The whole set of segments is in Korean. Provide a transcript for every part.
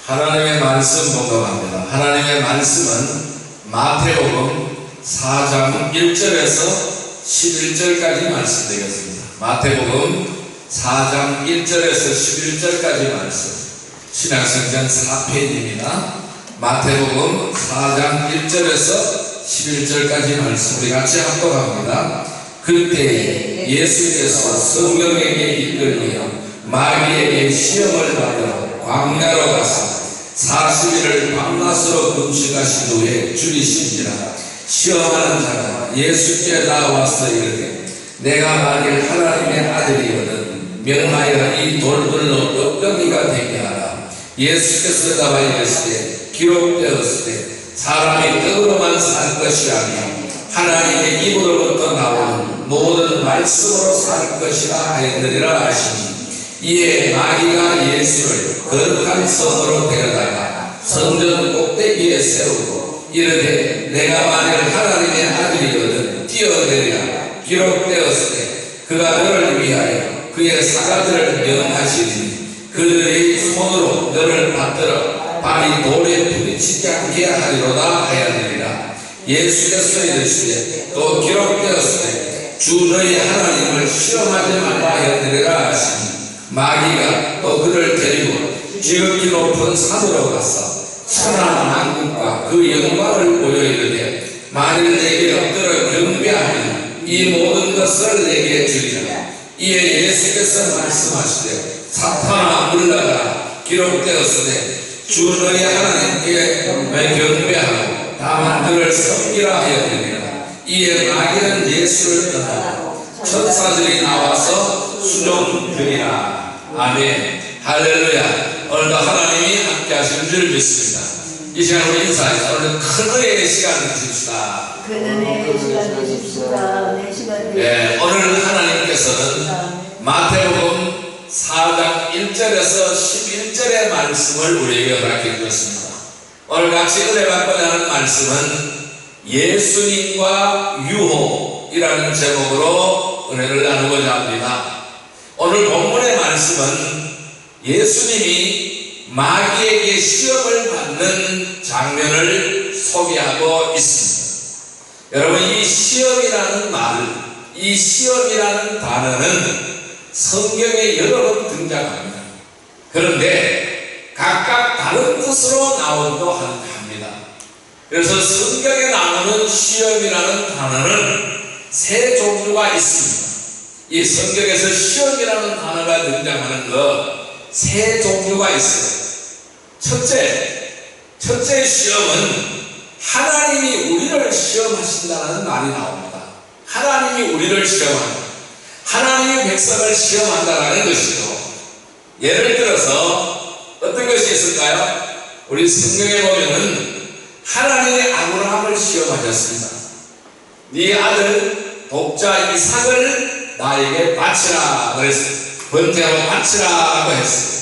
하나님의 말씀 봉독합니다. 하나님의 말씀은 마태복음 4장 1절에서 11절까지 말씀 되겠습니다. 마태복음 4장 1절에서 11절까지 말씀, 신약성경 4페이지입니다. 마태복음 4장 1절에서 11절까지 말씀 우리 같이 합독합니다. 그때 예수께서 성령에게 이끌리어 마귀에게 시험을 받으러 광야로 가서 40일을 밤낮으로 금식하신 후에 줄이신지라. 시험하는 자가 예수께 나와서 이르되 내가 만일 하나님의 아들이거든 명하여 이 돌들로 떡덩이가 되게 하라. 예수께서 답하여 이르시되 기록되었으되 사람이 떡으로만 살 것이 아니요 하나님의 입으로부터 나오는 모든 말씀으로 살 것이라 하였느니라 하시니, 이에 마귀가 예수를 거룩한 성으로 데려다가 성전 꼭대기에 세우고 이르되 내가 만일 하나님의 아들이거든 뛰어내리라. 기록되었으되 그가 너를 위하여 그의 사자들을 명하시니 그들의 손으로 너를 받들어 발이 돌에 부딪히지 않게 하리로다 하였느니라. 예수께서 이르시되 또 기록되었으되 주 너희 하나님을 시험하지 말라 하였느니라 하시니, 마귀가 또 그를 데리고 지극히 높은 산으로 가서 천하 만국과 그 영광을 보여 이르되 만일 내게 엎드려 경배하면 이 모든 것을 내게 주리라. 이에 예수께서 말씀하시되 사탄아 물러가라. 기록되었으되 주 너희 하나님께 경배하고 다만 그를 섬기라 하였느니라. 이에 마귀는 예수를 떠나고 천사들이 나와서 수종드리라. 아멘. 할렐루야. 오늘도 하나님이 함께 하신 줄 믿습니다. 이 시간 우리 인사해서 오늘 큰 은혜의 시간을 주십시다. 큰 은혜의 시간 주십시다. 은혜의 시간 네, 오늘 하나님께서는 마태복음 4장 1절에서 11절의 말씀을 우리에게 허락해 주셨습니다. 오늘 같이 은혜 받고자 하는 말씀은 예수님과 유혹이라는 제목으로 은혜를 나누고자 합니다. 오늘 본문의 말씀은 예수님이 마귀에게 시험을 받는 장면을 소개하고 있습니다. 여러분, 이 시험이라는 말, 이 시험이라는 단어는 성경에 여러 번 등장합니다. 그런데 각각 다른 뜻으로 나오기도 합니다. 그래서 성경에 나오는 시험이라는 단어는 세 종류가 있습니다. 이 성경에서 시험이라는 단어가 등장하는 것 세 종류가 있어요. 첫째 시험은 하나님이 우리를 시험하신다는 말이 나옵니다. 하나님이 우리를 시험한다. 하나님의 백성을 시험한다는 것이죠. 예를 들어서 어떤 것이 있을까요? 우리 성경에 보면은 하나님의 아브라함을 시험하셨습니다. 네 아들 독자 이삭을 나에게 바치라 그랬어요. 번제로 바치라고 했어요.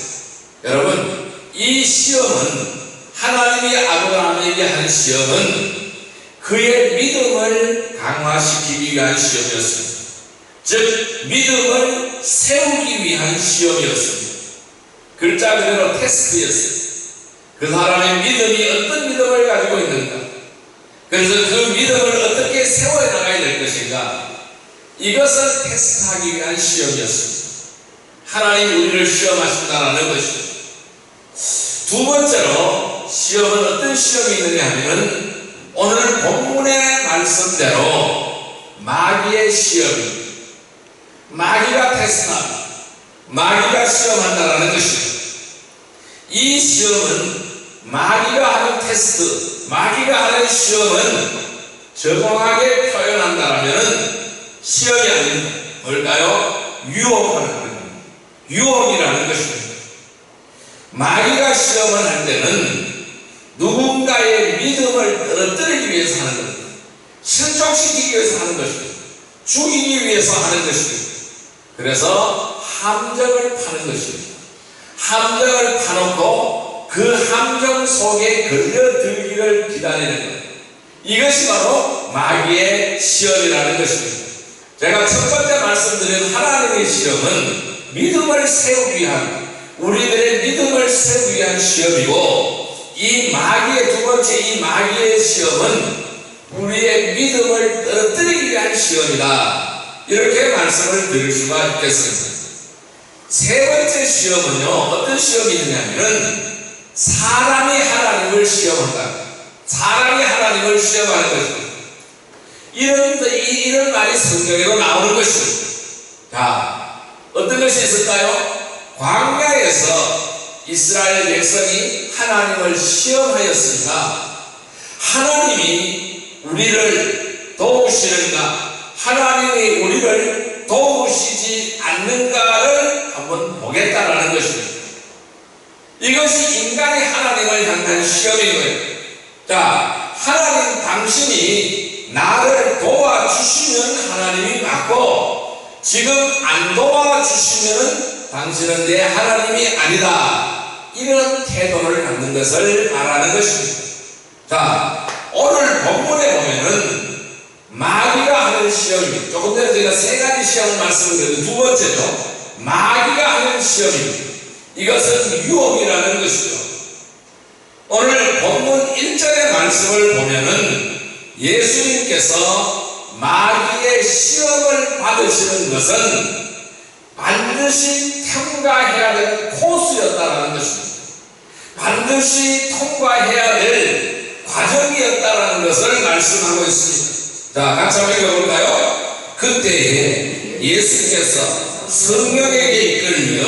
여러분, 이 시험은 하나님이 아브라함에게 한 시험은 그의 믿음을 강화시키기 위한 시험이었습니다. 즉 믿음을 세우기 위한 시험이었습니다. 글자 그대로 테스트였어요. 그 사람의 믿음이 어떤 믿음을 가지고 있는가, 그래서 그 믿음을 어떻게 세워나가야 될 것인가, 이것을 테스트하기 위한 시험이었습니다. 하나님이 우리를 시험하신다는 것이죠. 두 번째로 시험은 어떤 시험이 있느냐 하면 오늘 본문의 말씀대로 마귀의 시험입니다. 마귀가 테스트합니다. 마귀가 시험한다는 것이죠. 이 시험은 마귀가 하는 테스트, 마귀가 하는 시험은 정확하게 표현한다면 시험이 아닙니다. 뭘까요? 유혹을 하는 겁니다. 유혹이라는 것입니다. 마귀가 시험을 할 때는 누군가의 믿음을 떨어뜨리기 위해서 하는 겁니다. 실족시키기 위해서 하는 것입니다. 죽이기 위해서 하는 것입니다. 그래서 함정을 파는 것입니다. 함정을 파놓고 그 함정 속에 걸려들기를 기다리는 것, 이것이 바로 마귀의 시험이라는 것입니다. 제가 첫 번째 말씀드린 하나님의 시험은 믿음을 세우기 위한, 우리들의 믿음을 세우기 위한 시험이고, 이 마귀의 두 번째 이 마귀의 시험은 우리의 믿음을 떨어뜨리기 위한 시험이다. 이렇게 말씀을 드릴 수가 있겠습니다. 세 번째 시험은요, 어떤 시험이 있느냐면은 사람이 하나님을 시험한다. 사람이 하나님을 시험하는 것입니다. 이런 말이 성경에도 나오는 것입니다. 자, 어떤 것이 있을까요? 광야에서 이스라엘 백성이 하나님을 시험하였으니까 하나님이 우리를 도우시는가, 하나님이 우리를 도우시지 않는가를 한번 보겠다라는 것입니다. 이것이 인간이 하나님을 향한 시험인 거예요. 자, 하나님 당신이 나를 도와주시면 하나님이 맞고, 지금 안 도와주시면 당신은 내 하나님이 아니다. 이런 태도를 갖는 것을 말하는 것입니다. 자, 오늘 본문에 보면은 마귀가 하는 시험입니다. 조금 전에 제가 세 가지 시험을 말씀드렸는데 두 번째죠. 마귀가 하는 시험입니다. 이것은 유혹이라는 것이죠. 오늘 본문 1절의 말씀을 보면은 예수님께서 마귀의 시험을 받으시는 것은 반드시 통과해야 될 코스였다라는 것입니다. 반드시 통과해야 될 과정이었다라는 것을 말씀하고 있습니다. 자, 같이 한번 읽어볼까요? 그때에 예수께서 성령에게 이끌려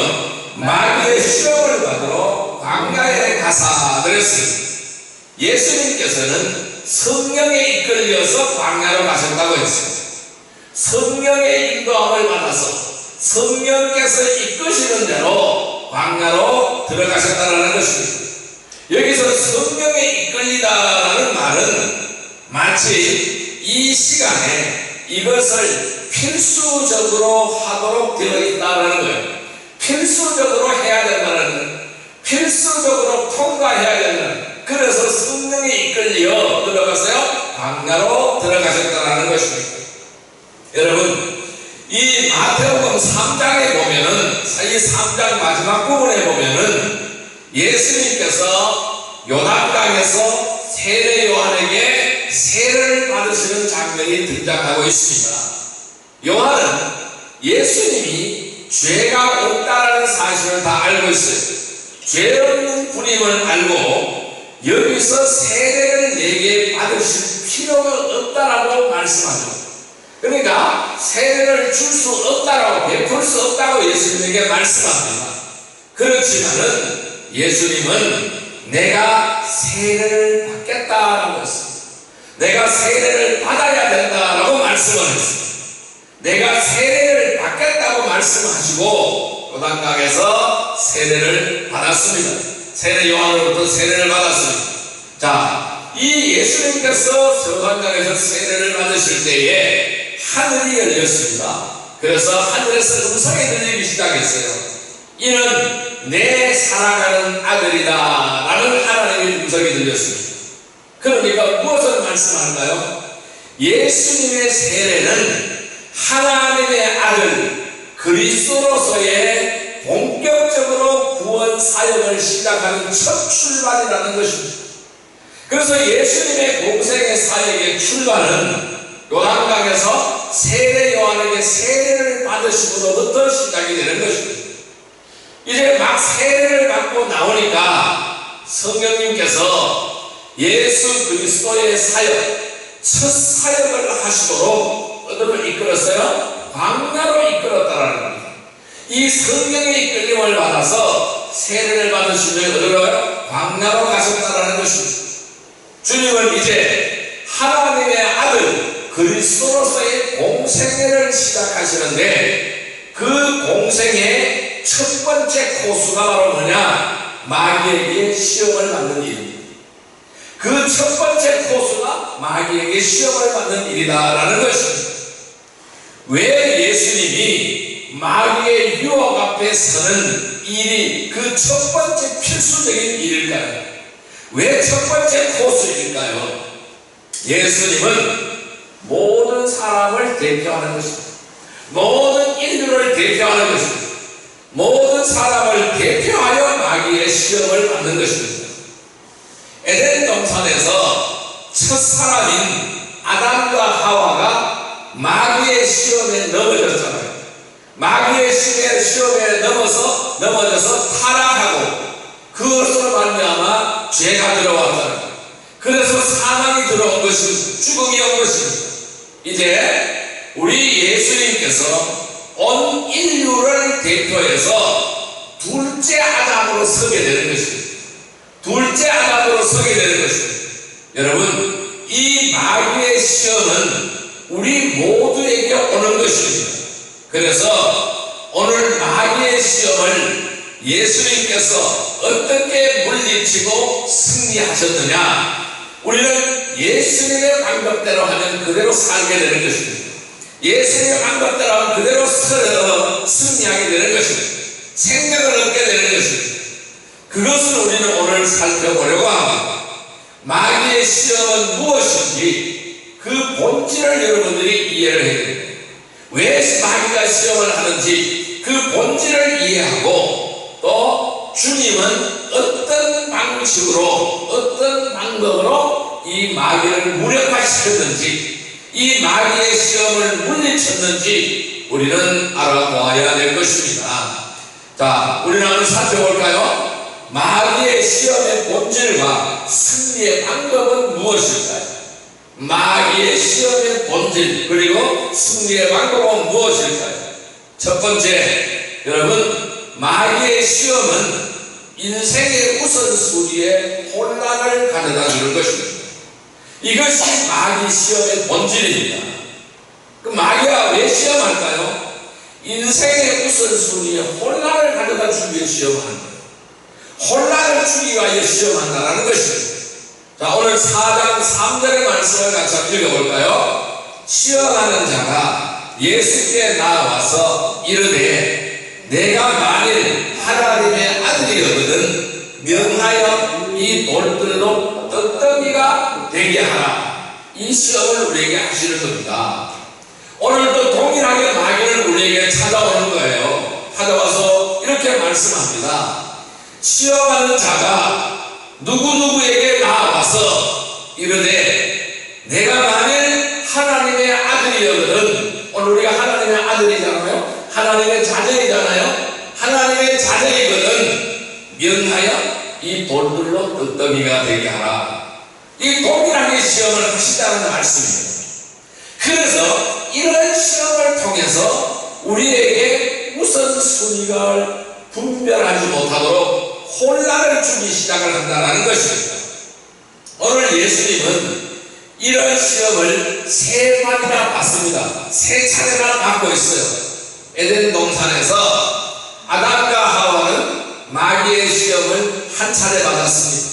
마귀의 시험을 받으러 광야에 가사 그랬습니다. 예수님께서는 성령에 이끌려서 광야로 가셨다고 했어요. 성령의 인도함을 받아서 성령께서 이끄시는 대로 광야로 들어가셨다는 것입니다. 여기서 성령에 이끌리다라는 말은 마치 이 시간에 이것을 필수적으로 하도록 되어 있다는 거예요. 필수적으로 해야 된다는 거예요. 필수적으로 통과해야 된다는 거예요. 그래서 성령에 이끌려 들어가서요, 광야로 들어가셨다는 것입니다. 여러분, 이 마태복음 3장에 보면은, 이 3장 마지막 부분에 보면은 예수님께서 요단강에서 세례 요한에게 세례를 받으시는 장면이 등장하고 있습니다. 요한은 예수님이 죄가 없다라는 사실을 다 알고 있어요. 죄 없는 분임을 알고 여기서 세례를 내게 받으실 필요가 없다라고 말씀하죠. 그러니까 세례를 줄 수 없다라고, 베풀 수 없다고 예수님에게 말씀합니다. 그렇지만은 예수님은 내가 세례를 받겠다라고 했습니다. 내가 세례를 받아야 된다라고 말씀을 했습니다. 내가 세례를 받겠다고 말씀하시고 요단강에서 세례를 받았습니다. 세례 요한으로부터 세례를 받았습니다. 자, 이 예수님께서 요단강에서 세례를 받으실 때에 하늘이 열렸습니다. 그래서 하늘에서 음성이 들리기 시작했어요. 이는 내 사랑하는 아들이다 라는 하나님의 음성이 들렸습니다. 그러니까 무엇을 말씀할까요? 예수님의 세례는 하나님의 아들 그리스도로서의 본격적으로 구원 사역을 시작하는 첫 출발이라는 것입니다. 그래서 예수님의 공생의 사역의 출발은 요단강에서 세례 요한에게 세례를 받으심으로부터 시작이 되는 것입니다. 이제 막 세례를 받고 나오니까 성령님께서 예수 그리스도의 사역, 첫 사역을 하시도록 어디로 이끌었어요? 광야로 이끌었다라는 겁니다. 이 성령의 이끌림을 받아서 세례를 받으시면 어디로 가요? 광야로 가셨다라는 것입니다. 주님은 이제 하나님의 아들 그리스도로서의 공생애를 시작하시는데 그 공생의 첫 번째 코스가 바로 뭐냐? 마귀에게 시험을 받는 일입니다. 그 첫 번째 코스가 마귀에게 시험을 받는 일이다라는 것입니다. 왜 예수님이 마귀의 유혹 앞에 서는 일이 그 첫 번째 필수적인 일일까요? 왜 첫 번째 코스일까요? 예수님은 모든 사람을 대표하는 것입니다. 모든 인류를 대표하는 것입니다. 모든 사람을 대표하여 마귀의 시험을 받는 것입니다. 에덴 동산에서 첫 사람인 아담과 하와가 마귀의 시험에 넘어졌잖아요. 마귀의 시험에 넘어져서 타락하고 그것으로 말미암아 죄가 들어왔잖아요. 그래서 사망이 들어온 것입니다. 죽음이 온 것입니다. 이제 우리 예수님께서 온 인류를 대표해서 둘째 아담으로 서게 되는 것입니다. 둘째 아담으로 서게 되는 것입니다. 여러분, 이 마귀의 시험은 우리 모두에게 오는 것입니다. 그래서 오늘 마귀의 시험을 예수님께서 어떻게 물리치고 승리하셨느냐, 우리는 예수님의 방법대로 하면 그대로 살게 되는 것입니다. 예수님의 방법대로 하면 그대로 승리하게 되는 것입니다. 생명을 얻게 되는 것입니다. 그것을 우리는 오늘 살펴보려고 합니다. 마귀의 시험은 무엇인지 그 본질을 여러분들이 이해를 해야 됩니다. 왜 마귀가 시험을 하는지 그 본질을 이해하고 또 주님은 어떤 방식으로 어떤 방법으로 이 마귀를 무력화시켰는지 이 마귀의 시험을 물리쳤는지 우리는 알아보아야 될 것입니다. 자, 우리는 한번 살펴볼까요? 마귀의 시험의 본질과 승리의 방법은 무엇일까요? 마귀의 시험의 본질 그리고 승리의 방법은 무엇일까요? 첫 번째, 여러분, 마귀의 시험은 인생의 우선순위에 혼란을 가져다 주는 것입니다. 이것이 마귀 시험의 본질입니다. 그 마귀가 왜 시험할까요? 인생의 우선순위에 혼란을 가져다 주기 위해 시험하는 거예요. 혼란을 주기 위하여 시험한다는 것입니다. 자, 오늘 4장 3절의 말씀을 같이 한번 읽어볼까요? 시험하는 자가 예수께 나와서 이르되 내가 만일 하나님의 아들이거든 명하여 이 돌들로 떡덩이가 되게 하라. 이 시험을 우리에게 하시는 겁니다. 오늘도 동일하게 마귀는 우리에게 찾아오는 거예요. 찾아와서 이렇게 말씀합니다. 시험하는 자가 누구누구에게 나와서 이르되 내가 만일 하나님의 아들이거든, 오늘 우리가 하나님의 아들이잖아요. 하나님의 자녀이잖아요. 하나님의 자녀이거든 명하여 이 돌들로 떡덩이가 되게 하라. 이 동일하게 시험을 하시다는 말씀입니다. 그래서 이런 시험을 통해서 우리에게 우선순위를 분별하지 못하도록 혼란을 주기 시작을 한다는 것입니다. 오늘 예수님은 이런 시험을 3번이나 받습니다. 3차례나 받고 있어요. 에덴 동산에서 아담과 하와는 마귀의 시험을 한 차례 받았습니다.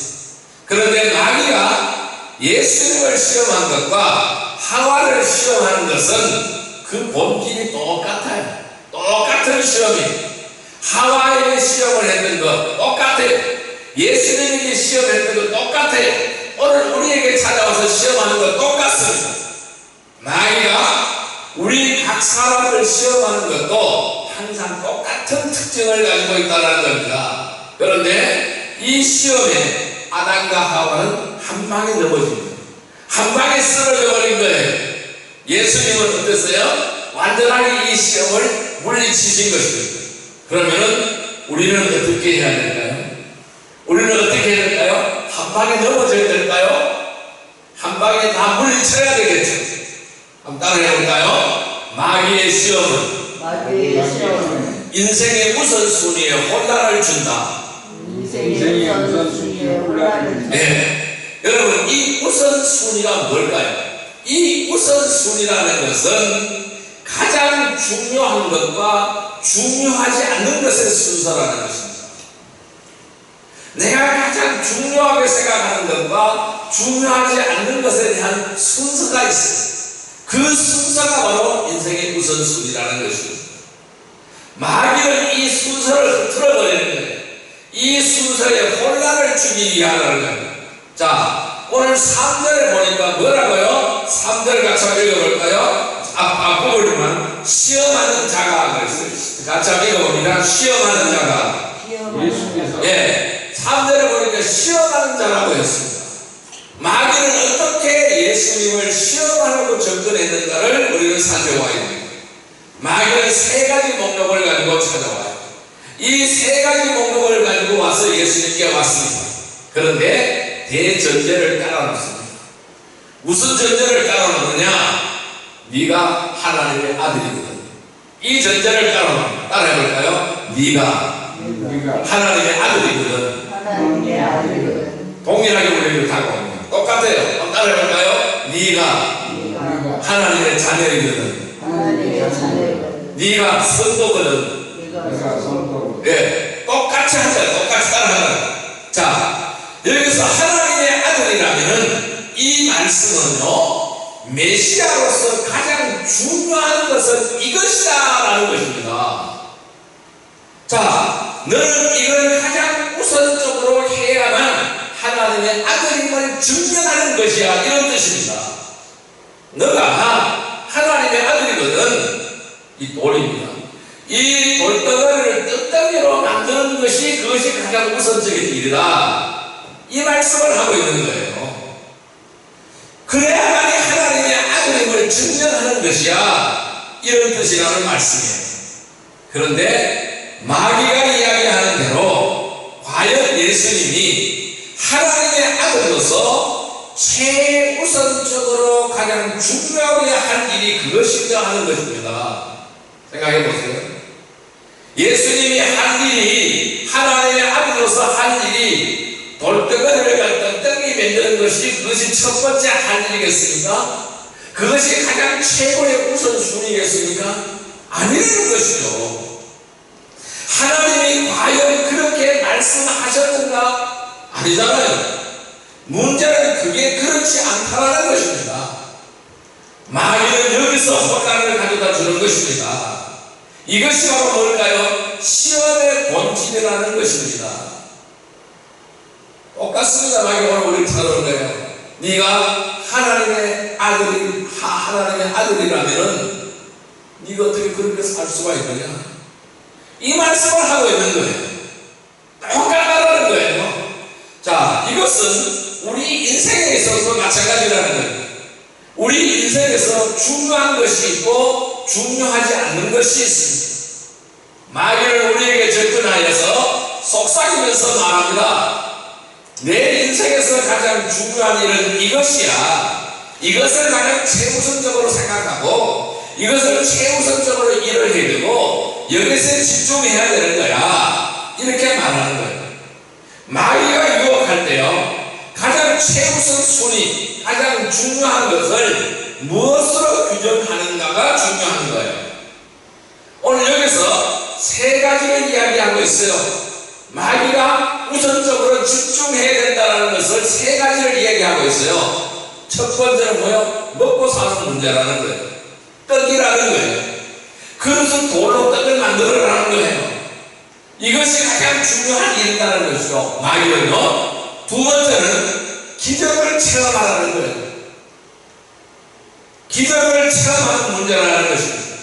그런데 마귀가 예수님을 시험한 것과 하와를 시험하는 것은 그 본질이 똑같아요. 똑같은 시험이에요. 하와에게 시험을 했던 것 똑같아요. 예수님에게 시험했던 것 똑같아요. 오늘 우리에게 찾아와서 시험하는 것 똑같습니다. 마귀가 우리 각 사람을 시험하는 것도 항상 똑같은 특징을 가지고 있다는 겁니다. 그런데 이 시험에 아담과 하와는 한 방에 넘어집니다. 한 방에 쓰러져 버린 거예요. 예수님은 어땠어요? 완전하게 이 시험을 물리치신 것입니다. 그러면은 우리는 어떻게 해야 될까요? 우리는 어떻게 해야 될까요? 한 방에 넘어져야 될까요? 한 방에 다 물리쳐야 되겠죠. 한번 따라해 볼까요? 마귀의 시험은 인생의 우선순위에 혼란을 준다. 인생의 우선순위에 혼란을 준다. 네. 여러분, 이 우선순위가 뭘까요? 이 우선순위라는 것은 가장 중요한 것과 중요하지 않는 것의 순서라는 것입니다. 내가 가장 중요하게 생각하는 것과 중요하지 않는 것에 대한 순서가 있어요. 그 순서가 바로 인생의 우선순위라는 것입니다. 마귀는 이 순서를 틀어버리는 거예요. 이 순서에 혼란을 주기 위하라는 거예요. 자, 오늘 3절에 보니까 뭐라고요? 3절 같이 읽어볼까요? 앞부분만 시험하는 자가 그랬어요. 같이 한번 읽어봅니다. 시험하는 자가. 시험하는 예, 3절에 보니까 시험하는 자라고 했습니다. 마귀는 어떻게 예수님을 시험하려고 접근했는가를 우리는 살펴봐야 됩니다. 마귀는 세 가지 목록을 가지고 찾아와요. 이 세 가지 목록을 가지고 와서 예수님께 왔습니다. 그런데 대전제를 깔아놓습니다. 무슨 전제를 깔아놓느냐? 네가 하나님의 아들이거든. 이 전제를 깔아놓습니다. 따라해볼까요? 네가 하나님의 아들이거든. 하나님의 아들이거든. 동일하게 우리를 다가옵니다. 똑같아요. 한번 따라해볼까요? 네가 하나님의 자녀이거든. 하나님의 자녀이거든. 네가 선도거든. 네가 선도. 예, 똑같이 하자. 똑같이 따라하자. 자, 여기서 하나님의 아들이라면은 이 말씀은요, 메시아로서 가장 중요한 것은 이것이다라는 것입니다. 자, 너는 이걸 가장 우선적으로 해야만 하나님의 아들임을 증명하는 것이야, 이런 뜻입니다. 너가 하나님의 아들이거든. 이 돌입니다. 이 돌덩어리를 뜯덩이로 만드는 것이 그것이 가장 우선적인 일이다, 이 말씀을 하고 있는 거예요. 그래야만이 하나님의 아들임을 증명하는 것이야, 이런 뜻이라는 말씀이에요. 그런데 마귀가 이야기하는 대로 과연 예수님이 하나님의 아들로서 최우선적으로 가장 중요하게 할 일이 그것인가 하는 것입니다. 생각해 보세요. 예수님이 한 일이, 하나님의 아들로서 한 일이 돌덩어리를 뜯덩이 만드는 것이 그것이 첫 번째 할 일이겠습니까? 그것이 가장 최고의 우선순위겠습니까? 아니라는 것이죠. 하나님이 과연 그렇게 말씀하셨는가? 아니잖아요. 문제는 그게 그렇지 않다는 것입니다. 마귀는 여기서 혼란을 가져다 주는 것입니다. 이것이 바로 뭘까요? 시험의 본질이라는 것입니다. 똑같습니다. 마귀가 오늘 우리를 찾아오는 거예요. 네가 하나님의 아들이라면은 네가 어떻게 그렇게 살 수가 있느냐? 이 말씀을 하고 있는 거예요. 똑같다는 거예요. 자, 이것은 우리 인생에 있어서 마찬가지라는 거예요. 우리 인생에서 중요한 것이 있고 중요하지 않는 것이 있습니다. 마귀는 우리에게 접근하여서 속삭이면서 말합니다. 내 인생에서 가장 중요한 일은 이것이야. 이것을 가장 최우선적으로 생각하고 이것을 최우선적으로 일을 해야 되고 여기서 집중해야 되는 거야, 이렇게 말하는 거예요. 마귀가 유혹할 때요, 가장 최우선 순위, 가장 중요한 것을 무엇으로 규정하는가가 중요한 거예요. 오늘 여기서 세 가지를 이야기하고 있어요. 마귀가 우선적으로 집중해야 된다는 것을 세 가지를 이야기하고 있어요. 첫 번째는 뭐예요? 먹고 사는 문제라는 거예요. 떡이라는 거예요. 그릇은 돌로 떡을 만들어라는 거예요. 이것이 가장 중요한 일이라는 것이죠. 마귀는요. 두 번째는 기적을 체험하라는 거예요. 기적을 체험하는 문제라는 것입니다.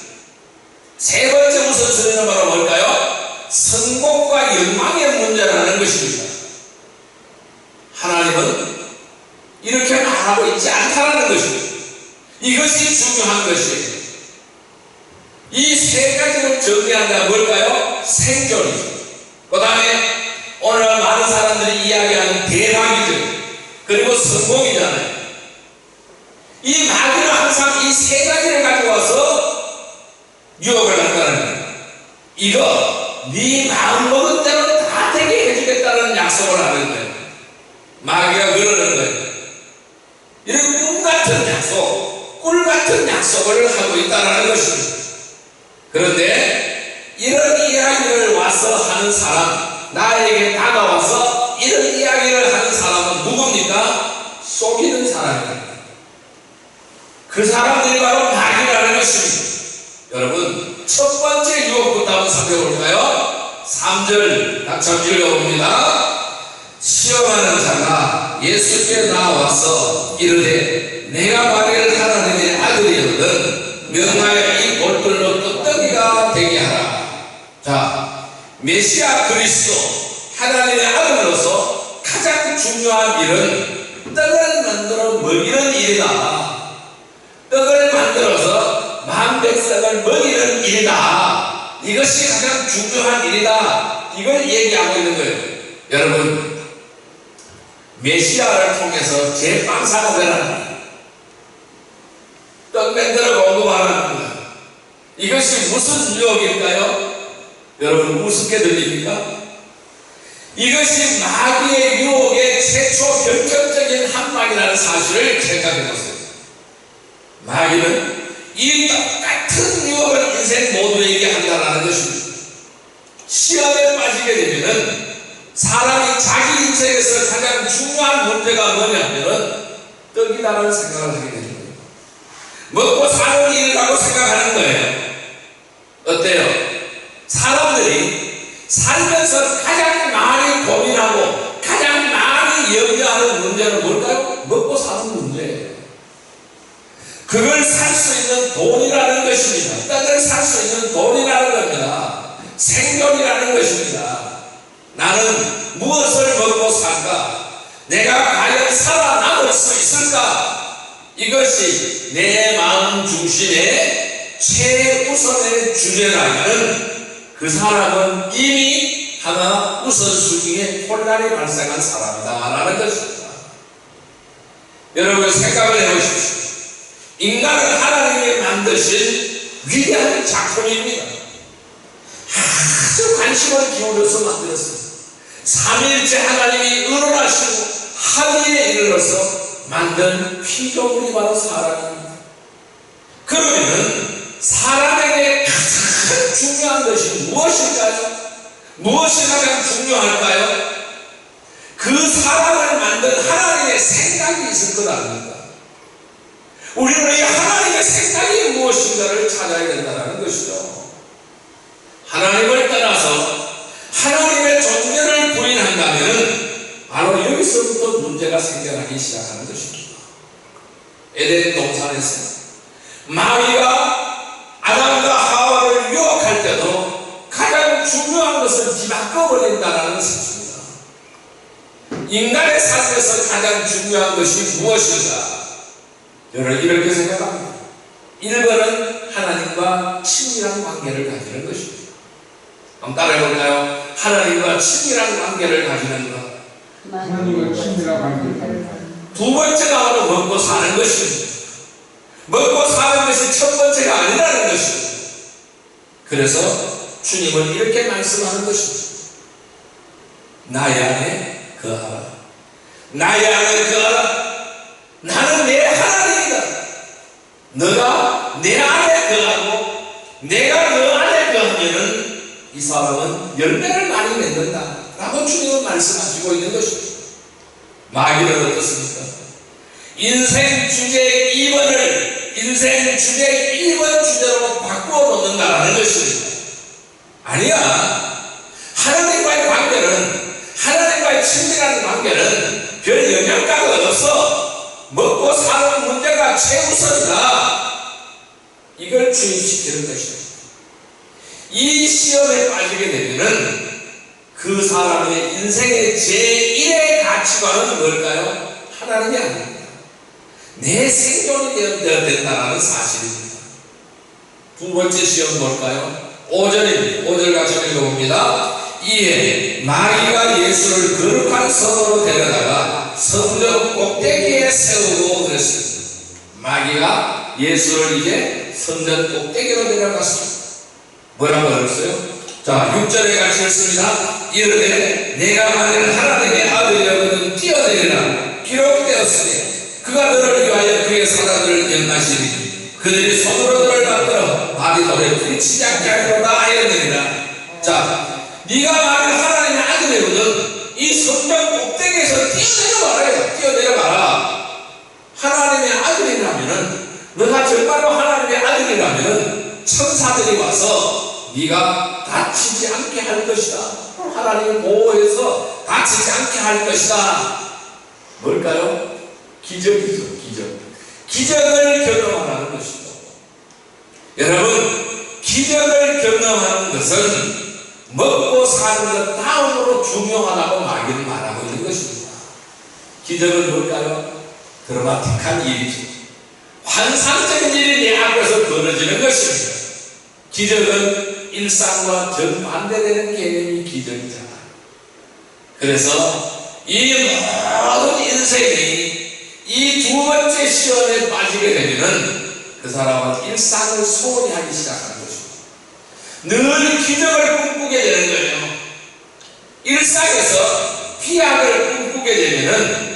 세 번째 우선순위는 바로 뭘까요? 성공과 영광의 문제라는 것입니다. 하나님은 이렇게 말하고 있지 않다는 것입니다. 이것이 중요한 것이에요. 이 세 가지를 정리한다면 뭘까요? 생존이죠. 그 다음에 오늘 많은 사람들이 이야기하는 대박이죠. 그리고 성공이잖아요. 이 마귀는 항상 이 세 가지를 가지고 와서 유혹을 한다는 거예요. 이거 네 마음먹은 대로 다 되게 해주겠다는 약속을 하는 거예요. 마귀가 그러는 거예요. 이런 꿈같은 약속, 꿀같은 약속을 하고 있다는 것입니다. 그런데 이런 이야기를 와서 하는 사람, 나에게 다가와서 이런 이야기를 하는 사람은 누굽니까? 속이는 사람입니다. 그 사람들이 바로 마귀라는 것입니다. 여러분, 첫 번째 유혹부터 한번 살펴볼까요? 3절 같이 한번 읽어봅니다. 시험하는 자가 예수께 나와서 이르되 내가 만일 하나님의 아들이거든 명하여 이 돌들로 떡덩이가 되게 하라. 자, 메시아 그리스도 하나님의 아들로서 가장 중요한 일은 떡을 만들어 먹이는 일이다. 떡을 만들어서 만백성을 먹이는 일이다. 이것이 가장 중요한 일이다. 이걸 얘기하고 있는 거예요. 여러분, 메시아를 통해서 제빵사가 되라는 떡 만들어 공급하라는 거예요. 이것이 무슨 유혹일까요? 여러분, 우습게 들립니까? 이것이 마귀의 유혹의 최초 결정적인 한방이라는 사실을 생각해 보세요. 마귀는 이 똑같은 유혹을 인생 모두에게 한다는 것입니다. 시험에 빠지게 되면은 사람이 자기 인생에서 가장 중요한 문제가 뭐냐면은 떡이다라는 생각을 하게 됩니다. 먹고 사는 일이라고 생각하는 거예요. 어때요? 사람들이 살면서 가장 많이 고민하고 가장 많이 염려하는 문제는 뭘까요? 먹고 사는 문제예요. 그걸 살 수 있는 돈이라는 것입니다. 떡을 살 수 있는 돈이라는 겁니다. 생존이라는 것입니다. 나는 무엇을 먹고 살까? 내가 과연 살아남을 수 있을까? 이것이 내 마음 중심의 최우선의 주제라면 그 사람은 이미 하나 우선순위에 혼란이 발생한 사람이다라는 것입니다. 여러분 생각을 해보십시오. 인간은 하나님이 만드신 위대한 작품입니다. 아주 관심을 기울여서 만들었습니다. 삼일째 하나님이 의논하시고 합의에 이르러서 만든 피조물이 바로 사람입니다. 그러면 사람에게 가장 중요한 것이 무엇일까요? 무엇이 가장 중요할까요? 그 사람을 만든 하나님의 생각이 있을 것 아닙니까? 우리는 이 하나님의 생각이 무엇인가를 찾아야 된다는 것이죠. 하나님을 떠나서 하나님의 존재를 부인한다면 바로 여기서부터 문제가 생겨나기 시작하는 것입니다. 에덴 동산에서 마귀가 아담과 하와를 유혹할 때도 가장 중요한 것을 뒤바꿔버린다는 사실입니다. 인간의 삶에서 가장 중요한 것이 무엇인가? 여러분 이렇게 생각합니다. 1번은 하나님과 친밀한 관계를 가지는 것입니다. 한번 따라해볼까요? 하나님과 친밀한 관계를 가지는 것. 하나님과 친밀한 관계를 가지는 두 번째가 바로 먹고 사는 것입니다. 먹고 사는 것이 첫 번째가 아니라는 것입니다. 그래서 주님은 이렇게 말씀하는 것입니다. 나의 안에 거하라. 나의 안에 거하라. 나는 내 하나님이다. 너가 내 안에 거하고 내가 너 안에 거하면은 이 사람은 열매를 많이 맺는다 라고 주님은 말씀하시고 있는 것입니다. 마귀는 어떻습니까? 인생 주제 2번을 인생 주제 1번 주제로 바꾸어 놓는다라는 것입니다. 아니야. 하나님과의 관계는 하나님과의 친밀한 관계는 별 영향가가 없어. 먹고 사는 문제가 최우선이다. 이걸 주입시키는 것입니다. 이 시험에 빠지게 되면은 그 사람의 인생의 제1의 가치관은 뭘까요? 하나님이 아닙니다. 내 생존이 되어야 된다는 사실입니다. 두 번째 시험 뭘까요? 5절입니다. 5절 같이 읽어봅니다. 이에 마귀가 예수를 거룩한 성으로 데려다가 성전 꼭대기에 세우고 그랬습니다. 마귀가 예수를 이제 성전 꼭대기로 데려갔습니다. 뭐라고 그랬어요? 자, 6절에 같이 읽습니다. 이르되 내가 만일 하나님의 아들이거든 뛰어내리라 기록되었으니 그가 너를 위하여 그의 사람들을 연하시니 그들이 손으로 너를 받들어 발이 돌에 부딪히지 않게 하리로다 하였느니라. 자, 네가 만일 하나님의 아들이거든 이 성전 꼭대기에서 뛰어내려가라. 뛰어내려가라. 하나님의 아들이라면은 너가 정말로 하나님의 아들이라면은 천사들이 와서 네가 다치지 않게 할 것이다. 하나님이 보호해서 다치지 않게 할 것이다. 뭘까요? 기적이죠. 기적. 기적을 경험하라는 것이죠. 여러분, 기적을 경험하는 것은 먹고 사는 것 다음으로 중요하다고 마귀는 말하고 있는 것입니다. 기적은 뭘까요? 드라마틱한 일이죠. 환상적인 일이 내 앞에서 벌어지는 것입니다. 기적은 일상과 정반대되는 개념이 기적이잖아요. 그래서 이 모든 인생이 이 두 번째 시험에 빠지게 되면은 그 사람은 일상을 소홀히 하기 시작하는 것입니다. 늘 기적을 꿈꾸게 되는 거예요. 일상에서 비약을 꿈꾸게 되면은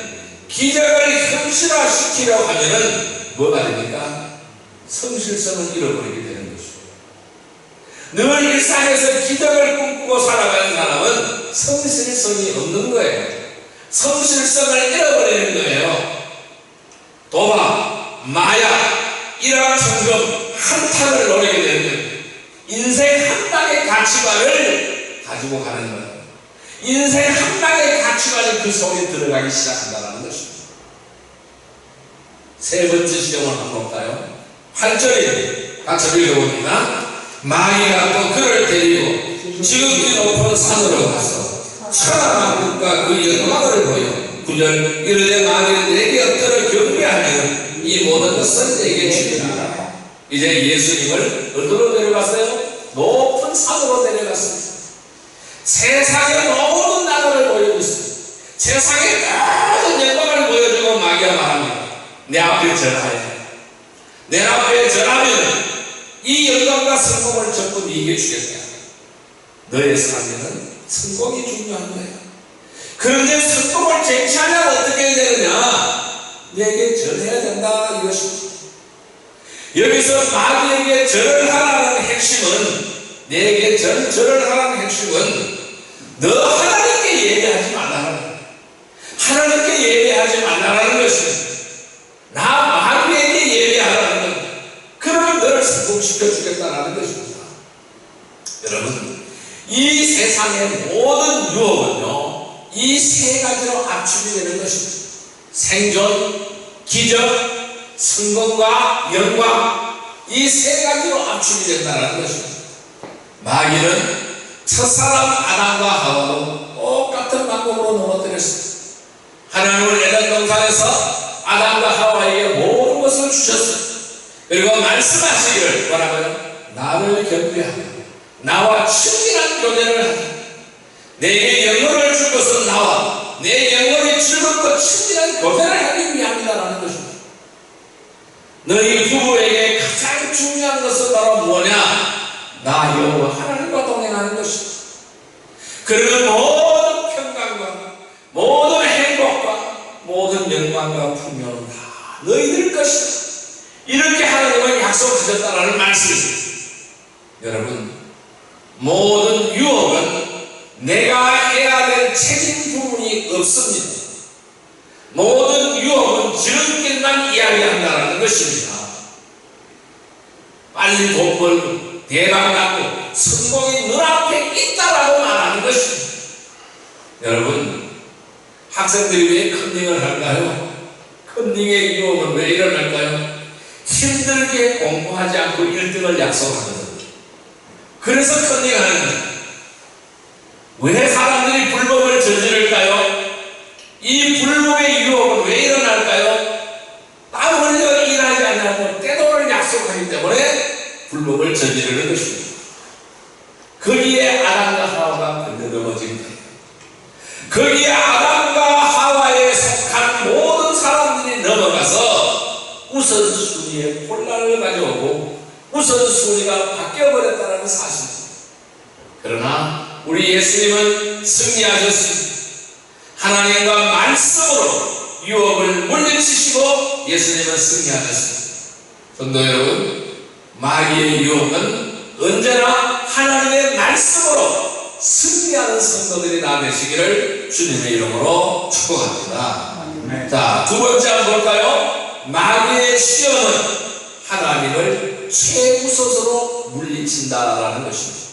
기적을 현실화시키려고 하면은 뭐가 됩니까? 성실성을 잃어버리게 되는 것이죠. 늘 일상에서 기적을 꿈꾸고 살아가는 사람은 성실성이 없는 거예요. 성실성을 잃어버리는 거예요. 도박, 마약, 일확 천금, 한탕을 노리게 되는 거예요. 인생 한 방의 가치관을 가지고 가는 거예요. 인생 한 방의 가치관이 그 속에 들어가기 시작한다는 것입니다. 세 번째 시험을 한번 볼까요? 8절에 같이 읽어봅니다. 마귀가 또 그를 데리고 지극히 높은 산으로 가서 천하만국과 그 영광을 보여 9절 이르되 마귀는 내게 엎드려 경배하면 이 모든 것을 내게 주리라. 이제 예수님을 어디로 데려갔어요? 높은 산으로 데려갔습니다. 세상의 모든 나라를 보여줬어요. 세상의 모든 영광을 보여주고 마귀가 말합니다. 내 앞에 절하여. 내 앞에 절하면 이 영광과 성공을 전부 네게 주겠다. 너의 삶에는 성공이 중요한 거예요. 그런데 성공을 쟁취하려면 어떻게 해야 되느냐? 내게 절해야 된다 이것입니다. 여기서 마귀에게 절을 하라는 핵심은 내게 절을 하라는 핵심은 너 하나님께 예배하지 말라는 거예요. 하나님께 예배하지 말라는 것입니다. 나 마귀에게 예배하라는 겁니다. 그러면 너를 성공시켜 주겠다는 것입니다. 여러분, 이 세상의 모든 유혹은요 이 세 가지로 압축이 되는 것입니다. 생존, 기적, 성공과 영광, 이 세 가지로 압축이 된다는 것입니다. 마귀는 첫사람 아담과 하와도 똑같은 방법으로 넘어뜨렸습니다. 하나님은 에덴 동산에서 아담과 하와에게 모든 것을 주셨습니다. 그리고 말씀하시기를 뭐라고요? 나를 경배하며 나와 친밀한 교제를 하자. 내게 영혼을 줄 것은 나와 내 영혼이 즐겁고 친밀한 교제를 하기 위함이다라는 것입니다. 너희 부부에게 가장 중요한 것은 바로 뭐냐? 나 여호와 하나님과 동행하는 것입니다. 그리고 모든 평강과 모든 행복과 모든 영광과 풍요는 다 너희들 것이다. 이렇게 하나님은 약속하셨다라는 말씀입니다. 여러분, 모든 유혹은 내가 해야 될 책임 부분이 없습니다. 모든 유혹은 지름길만 이야기한다는 것입니다. 빨리 돈 벌고 대박나고 성공이 눈앞에 있다라고 말하는 것입니다. 여러분, 학생들이 왜 컨닝을 할까요? 컨닝의 유혹은 왜 일어날까요? 힘들게 공부하지 않고 1등을 약속하거든요. 그래서 컨닝하는 거예요. 왜 사람들이 불법을 저지를까요? 이 불법의 유혹은 왜 일어날까요? 땀 흘려 일하지 않냐고 떼돈을 약속하기 때문에 불법을 저지르는 것입니다. 거기에 아담과 하와가 건드려진 거예요. 거기에 아담과 하와에 속한 모든 사람들이 넘어가서 우선순위의 혼란을 가져오고 우선순위가 바뀌어버렸다는 사실입니다. 그러나 우리 예수님은 승리하셨습니다. 하나님과 말씀으로 유혹을 물리치시고 예수님은 승리하셨습니다. 성도 여러분, 마귀의 유혹은 언제나 하나님의 말씀으로 승리하는 성도들이 다 되시기를 주님의 이름으로 축복합니다. 자, 두 번째 한번 볼까요? 마귀의 시험은 하나님을 최우선으로 물리친다라는 것입니다.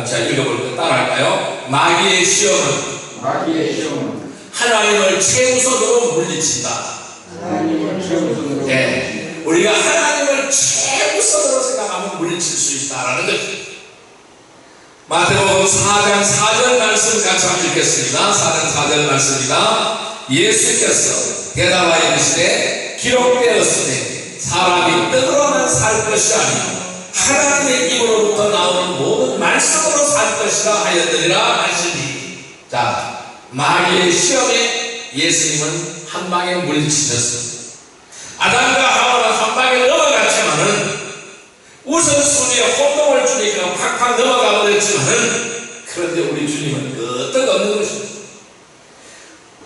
자, 읽어볼 때 따라할까요? 마귀의 시험은 하나님을 최우선으로 물리친다. 하나님을 최우선으로 네, 우리가 하나님을 최우선으로 생각합니다. 마태복음 4장 4절 말씀 같이 한번 읽겠습니다. 4장 4절 말씀입니다. 예수께서 대답하여 이르시되 기록되었으되 사람이 떡으로만 살 것이 아니요 하나님의 입으로부터 나오는 모든 말씀으로 살 것이라 하였느니라 하시니. 자, 마귀의 시험에 예수님은 한 방에 물리치셨습니다. 아담과 하와는 한 방에 넘어갔지만은 우선순위에 혼동을 주니까 팍팍 넘어가 버렸지만은, 그런데 우리 주님은 끄떡 없는 것입니다.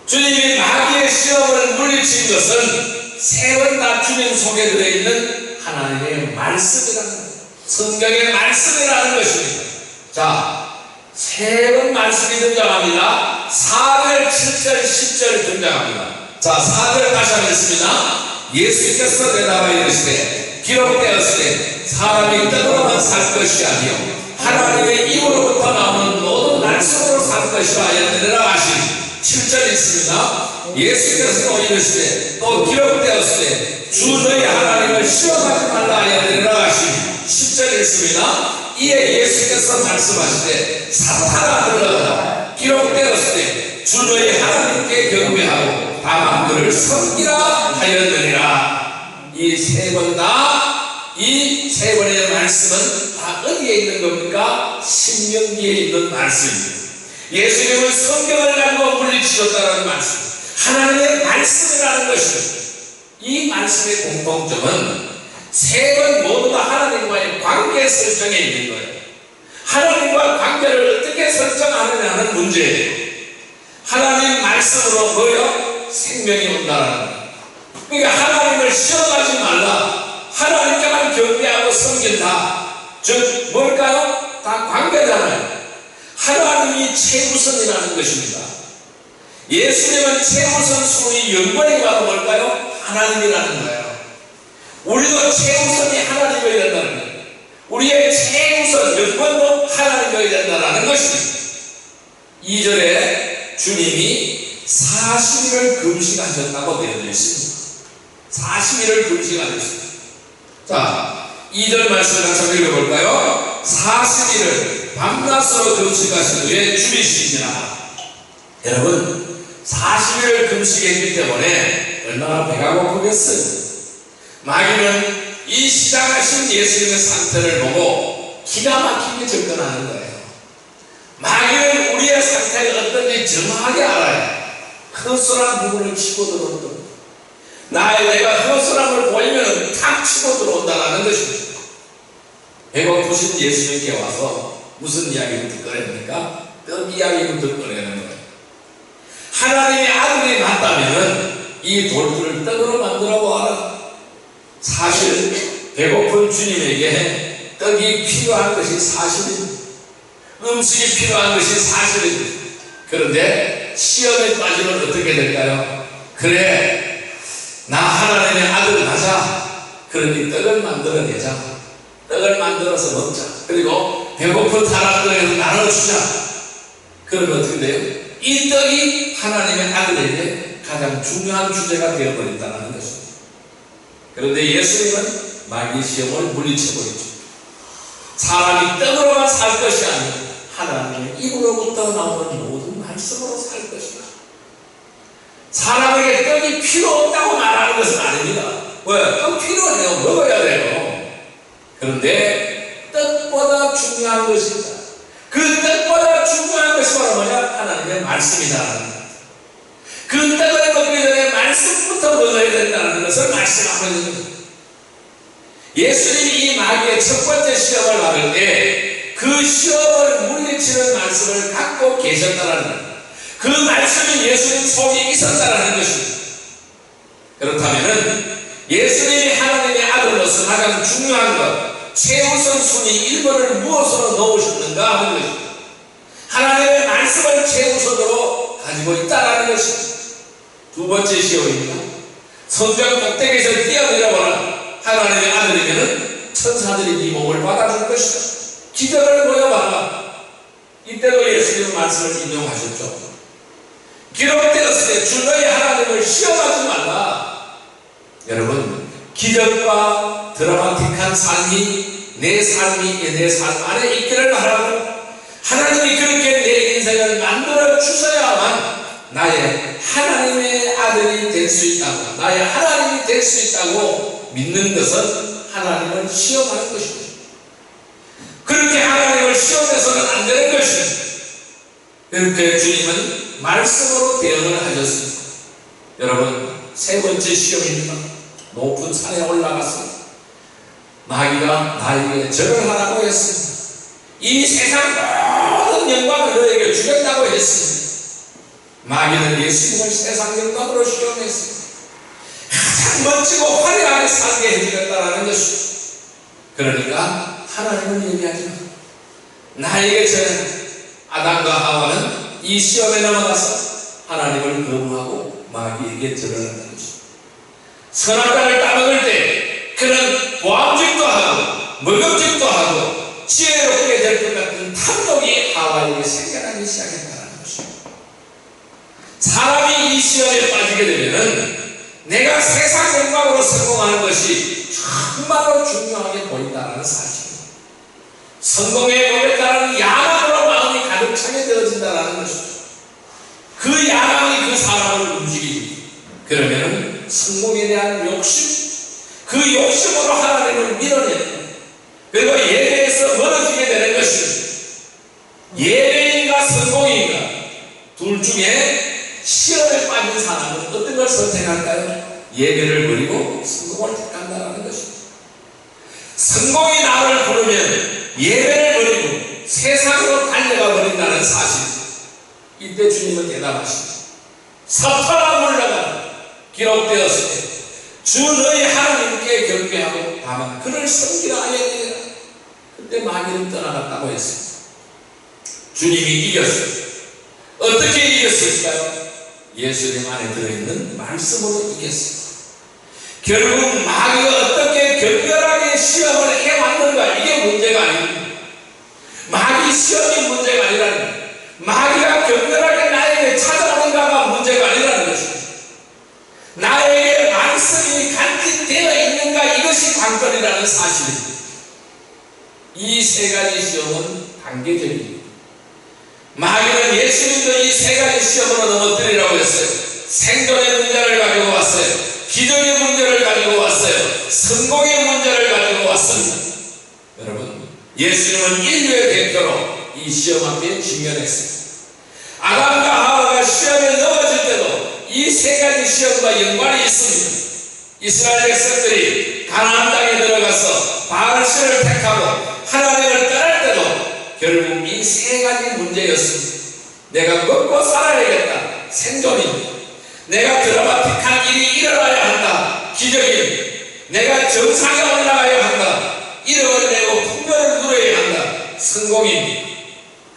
주님이 마귀의 시험을 물리친 것은 세 번 다 주님 속에 들어있는 하나님의 말씀이라는 거예요. 성경의 말씀이라는 것입니다. 자, 세 번 말씀이 등장합니다. 4절, 7절, 10절 등장합니다. 자, 4절 다시 하겠습니다. 예수께서 대답하여 이르시되 기록되었으되 사람이 떡으로만 살 것이 아니요 하나님의 입으로부터 나오는 모든 말씀으로 살 것이라 하였느니라 하시니. 7절 있습니다. 예수께서 또 이르시되 또 기록되었으되 주 너희 하나님을 시험하지 말라 하였느니라 하시니. 10절 있습니다. 이에 예수께서 말씀하시되 사탄아 물러가라 기록되었으되 주 너희 하나님께 경배하고 다만 그를 섬기라 하였느니라. 이 세 번 다, 이 세 번의 말씀은 다 어디에 있는 겁니까? 신명기에 있는 말씀입니다. 예수님은 성경을 가지고 물리치셨다는 말씀, 하나님의 말씀이라는 것입니다. 이 말씀의 공통점은 세 번 모두 다 하나님과의 관계 설정에 있는 거예요. 하나님과 관계를 어떻게 설정하느냐는 문제예요. 하나님 말씀으로 뭐요? 생명이 온다는 거예요. 그러니까 하나님을 시험하지 말라, 하나님께만 경배하고 섬긴다. 즉 뭘까요? 다 관계잖아요. 하나님이 최우선이라는 것입니다. 예수님은 최우선 순위 영광이 바로 뭘까요? 하나님이라는 거예요. 우리도 최우선이 하나님이어야 된다는 거예요. 우리의 최우선 영광도 하나님이어야 된다는 것입니다. 2절에 주님이 40일을 금식하셨다고 되어져 있습니다. 40일을 금식하셨습니다. 자, 2절 말씀을 같이 한번 읽어볼까요? 40일을 밤낮으로 금식하신 후에 죽이시니라. 여러분, 40일을 금식했기 때문에 얼마나 배가 고프겠어요. 마귀는 이 시작하신 예수님의 상태를 보고 기가 막히게 접근하는 거예요. 마귀는 우리의 상태가 어떤지 정확하게 알아요. 허술한 부분을 치고 들어온다. 내가 허술함을 보이면 탁 치고 들어온다는 것입니다. 배고프신 예수님께 와서 무슨 이야기부터 꺼냅니까? 떡 이야기부터 꺼내는 거예요. 하나님의 아들이 맞다면 이 돌들을 떡으로 만들어 보아라. 사실 배고픈 주님에게 떡이 필요한 것이 사실입니다. 음식이 필요한 것이 사실입니다. 그런데 시험에 빠지면 어떻게 될까요? 그래, 나 하나님의 아들 맞아. 그러니 떡을 만들어내자. 떡을 만들어서 먹자. 그리고 배고픈 사람들에게 나눠주자. 그러면 어떻게 돼요? 이 떡이 하나님의 아들에게 가장 중요한 주제가 되어버린다는 것입니다. 그런데 예수님은 마귀 시험을 물리쳐버리죠. 사람이 떡으로만 살 것이 아니라 하나님의 입으로부터 나오는 모든 말씀으로 살 것이다. 사람에게 떡이 필요 없다고 말하는 것은 아닙니다. 왜? 떡 필요해요. 먹어야 돼요. 그런데 떡보다 중요한 것이 있다. 그 떡보다 중요한 것이 바로 뭐냐? 하나님의 말씀이다. 그 떡을 먹기 전에 말씀부터 먹어야 된다는 것을 말씀하고 있는 것입니다. 예수님이 이 마귀의 첫 번째 시험을 받을 때 그 시험을 물리치는 말씀을 갖고 계셨다는 것, 그 말씀이 예수님 속에 있었다는 것입니다. 그렇다면 예수님이 하나님의 아들로서 가장 중요한 것, 최우선 순위 1번을 무엇으로 넣으셨는가 하는 것입니다. 하나님의 말씀을 최우선으로 가지고 있다는 것입니다. 두 번째 시험입니다. 성전 꼭대기에서 뛰어내려보라. 하나님의 아들에게는 천사들이 네 몸을 받아줄 것이다. 기적을 보여봐라. 이때도 예수님의 말씀을 인용하셨죠. 기록되었으되 주 너희 하나님을 시험하지 말라. 여러분, 기적과 드라마틱한 삶이 내 삶 안에 있기를 바라고, 하나님이 그렇게 내 인생을 만들어 주셔야만 나의 하나님의 아들이 될 수 있다고, 나의 하나님이 될 수 있다고 믿는 것은 하나님을 시험하는 것입니다. 그렇게 하나님을 시험해서는 안 되는 것입니다. 그렇게 주님은 말씀으로 대응을 하셨습니다. 여러분, 세 번째 시험입니다. 높은 산에 올라갔습니다. 마귀가 나에게 절을 하라고 했습니다. 이 세상 모든 영광을 너에게 주겠다고 했습니다. 마귀는 예수님을 세상 영광으로 시험했습니다. 가장 멋지고 화려하게 살게 해주겠다라는 것입니다. 그러니까 하나님은 얘기하지 마. 나에게 절은 아담과 하와는 이 시험에 넘어가서 하나님을 거부하고 마귀에게 절을 한다는 것입니다. 선악과를 따먹을 때 그는 보암직도 하고 먹음직도 하고 지혜롭게 될 것 같은 탐욕이 하와에게 생겨나기 시작했다는 것입니다. 사람이 이 시험에 빠지게 되면 내가 세상 영광으로 성공하는 것이 정말로 중요하게 보인다는 사실입니다. 성공에 보겠다는 야망으로 마음이 가득 차게 되어진다는 것입니다. 그 야망이 그 사람을 움직이고, 그러면 성공에 대한 욕심, 그 욕심으로 하나님을 밀어내는, 그리고 예배에서 멀어지게 되는 것입니다. 예배인가 성공인가 둘 중에 시험에 빠진 사람은 어떤 걸 선택할까요? 예배를 버리고 성공을 택한다는 것입니다. 성공이 나를 부르면 예배를 버리고 세상으로 달려가 버린다는 사실, 이때 주님은 대답하십니다. 섭하라 물러가라 기록되었을 때 주 너희 하나님께 경배하고 다만 그를 섬기라 하였느니라. 그때 마귀는 떠나갔다고 했습니다. 주님이 이겼어요. 어떻게 이겼을까요? 예수님 안에 들어있는 말씀으로 이겼습니다. 결국 마귀가 어떻게 격렬하게 시험을 해왔는가, 이게 문제가 아닙니다. 마귀 시험이 문제가 아니라는 거예요. 마귀가 격렬하게 나에게 찾아오는가가 문제가 아니라는 것입니다. 나에게 말씀이 간직되어 있는가, 이것이 관건이라는 사실입니다. 이 세 가지 시험은 단계적입니다. 마귀는 예수님도 이 세 가지 시험으로 넘어뜨리라고 했어요. 생존의 문제를 가지고 왔어요. 기적의 문제를 가지고 왔어요. 성공의 문제를 가지고 왔습니다. 여러분, 예수님은 인류의 대표로 이 시험 앞에 직면했습니다. 아담과 하와가 시험에 넘어질 때도 이 세 가지 시험과 연관이 있습니다. 이스라엘 백성들이 가나안 땅에 들어가서 바알신을 택하고 하나님을 떠날 때도 결국 이 세 가지 문제였습니다. 내가 먹고 살아야겠다, 생존입니다. 내가 드라마틱한 일이 일어나야 한다, 기적입니다. 내가 정상에 올라가야 한다, 이름을 내고 풍요를 누려야 한다, 성공입니다.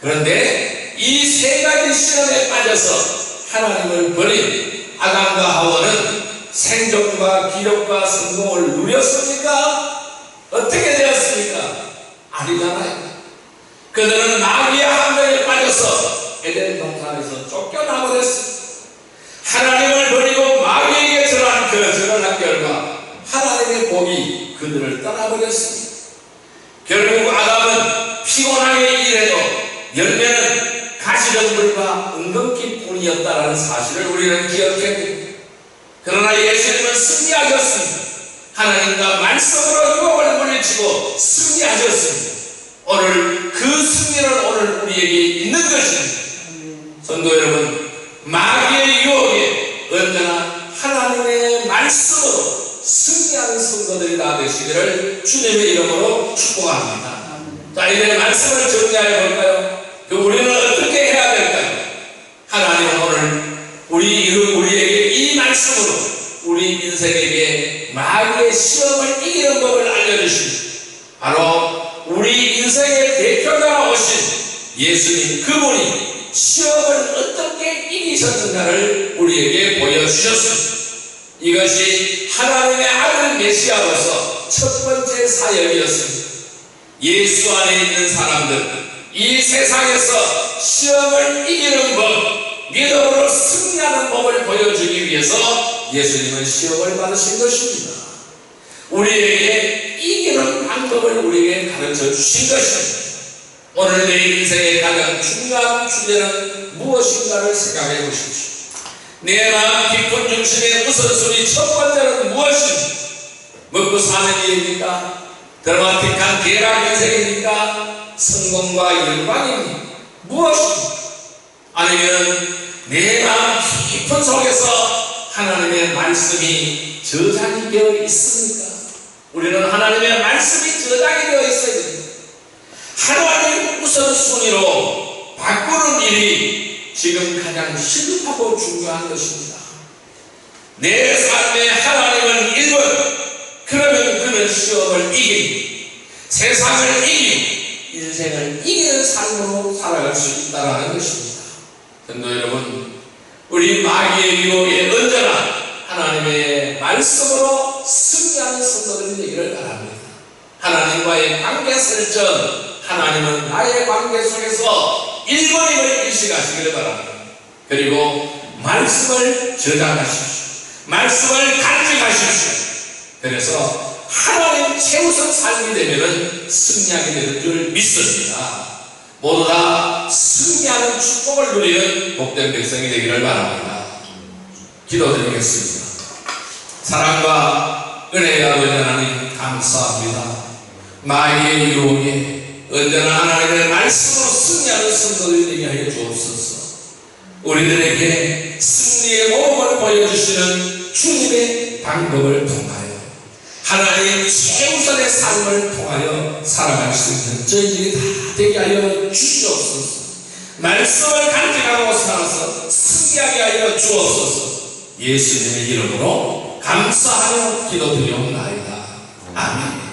그런데 이 세 가지 시험에 빠져서 하나님을 버린 아담과 하와는 생존과 기록과 성공을 누렸습니까? 어떻게 되었습니까? 아니잖아요. 그들은 마귀의 함정에 빠져서 에덴 동산에서 쫓겨나 버렸습니다. 하나님을 버리고 마귀에게 절한 결과 하나님의 복이 그들을 떠나버렸습니다. 결국 아담은 피곤하게 일해도 열매는 가시덤불과 은근기 뿐이었다는 사실을 우리는 기억해야 됩니다. 그러나 예수님은 승리하셨습니다. 하나님과 말씀으로 유혹을 물리치고 승리하셨습니다. 오늘 그 승리는 오늘 우리에게 있는 것입니다. 성도 여러분, 마귀의 유혹에 언제나 하나님의 말씀으로 승리하는 성도들이 다 되시기를 주님의 이름으로 축복합니다. 자, 이제 말씀을 정리해 볼까요? 우리는 어떻게 해야 될까요? 하나님은 오늘 우리에게 이 말씀으로 우리 인생에게 마귀의 시험을 이기는 법을 알려주십니다. 바로 우리 인생의 대표자로 오신 예수님, 그분이 시험을 어떻게 이기셨는가를 우리에게 보여주셨습니다. 이것이 하나님의 아들 메시아로서 첫 번째 사역이었습니다. 예수 안에 있는 사람들, 이 세상에서 시험을 이기는 법, 믿음으로 승리하는 법을 보여주기 위해서 예수님은 시험을 받으신 것입니다. 우리에게 이기는 방법을 우리에게 가르쳐 주신 것입니다. 오늘 내 인생의 가장 중요한 주제는 무엇인가를 생각해 보십시오. 내 마음 깊은 중심의 우선순위 첫 번째는 무엇입니까? 먹고 사는 일입니까? 드라마틱한 대학 인생입니까? 성공과 영광입니까? 무엇입니까? 아니면 내 마음 깊은 속에서 하나님의 말씀이 저장이 되어 있습니까? 우리는 하나님의 말씀이 저장이 되어 있어야 됩니다. 하나님 우선순위로 바꾸는 일이 지금 가장 시급하고 중요한 것입니다. 내 삶에 하나님은 1번, 그러면 그는 시험을 이기고 세상을 이기고 인생을 이기는 삶으로 살아갈 수 있다는 것입니다. 성도 여러분, 우리 마귀의 유혹에 언제나 하나님의 말씀으로 승리하는 성도들이 되기를 바랍니다. 하나님과의 관계 설정, 하나님은 나의 관계 속에서 1번임을 인식하시기를 바랍니다. 그리고 말씀을 저장하십시오. 말씀을 간직하십시오. 그래서 하나님 최우선 삶이 되면 승리하게 되는 줄 믿습니다. 모두 다 승리하는 축복을 누리는 복된 백성이 되기를 바랍니다. 기도드리겠습니다. 사랑과 은혜의 아버지 하나님 감사합니다. 마귀의 유혹에 언제나 하나님의 말씀으로 승리하는 성도들이 되게 하여 주옵소서. 우리들에게 승리의 모범을 보여주시는 주님의 방법을 통하여 하나님 최우선의 삶을 통하여 살아갈 수 있는 저희들이 다 되게 하여 주시옵소서. 말씀을 간직하고 살아서 승리하게 하여 주옵소서. 예수님의 이름으로 감사하며 기도드리옵나이다. 아멘.